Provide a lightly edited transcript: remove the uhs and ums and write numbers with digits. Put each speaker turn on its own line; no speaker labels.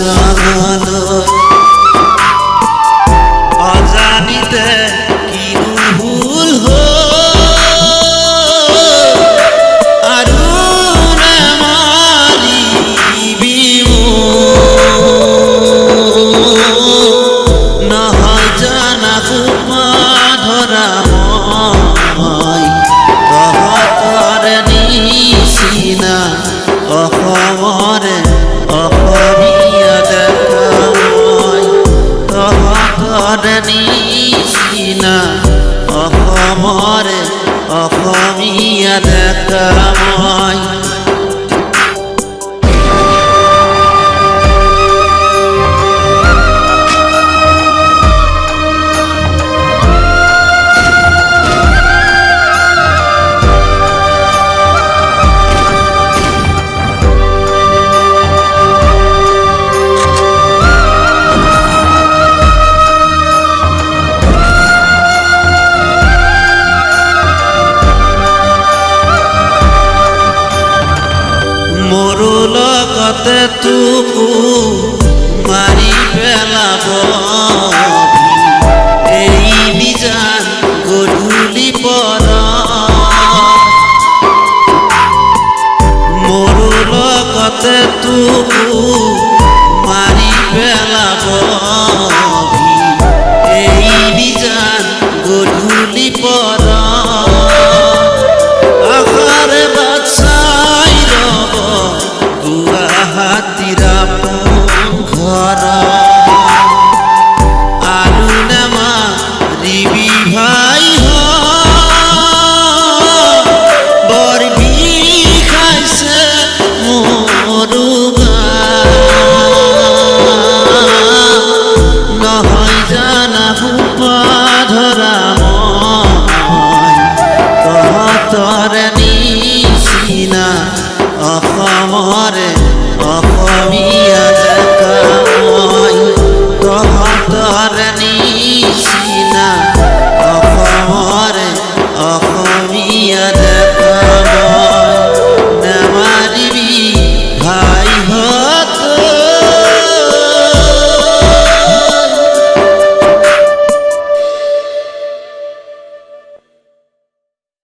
চললৈ অজানিতে কিনো ভুল আৰু নামাৰিবি নহয় জানা সোপা ধৰা মই তহঁতৰ নিচিনা অসমৰে অসমীয়া দেখা মই তহঁতৰ নিচিনা অসমৰে অসমীয়া দেখা মই মোৰো লগতে তোকো মাৰি পেলাব এৰি যান গধূলি পৰত মোৰো লগতে তোকো মাৰি পেলাব এৰি যান গধূলি পৰত আশাৰে বাচাই ৰব গুৱাহাটীৰ ঘৰ আৰু নামাৰিবি ভাই বৰ বিষাইছে মোৰো নহয় জানা সোপা ধৰা মই তহঁতৰ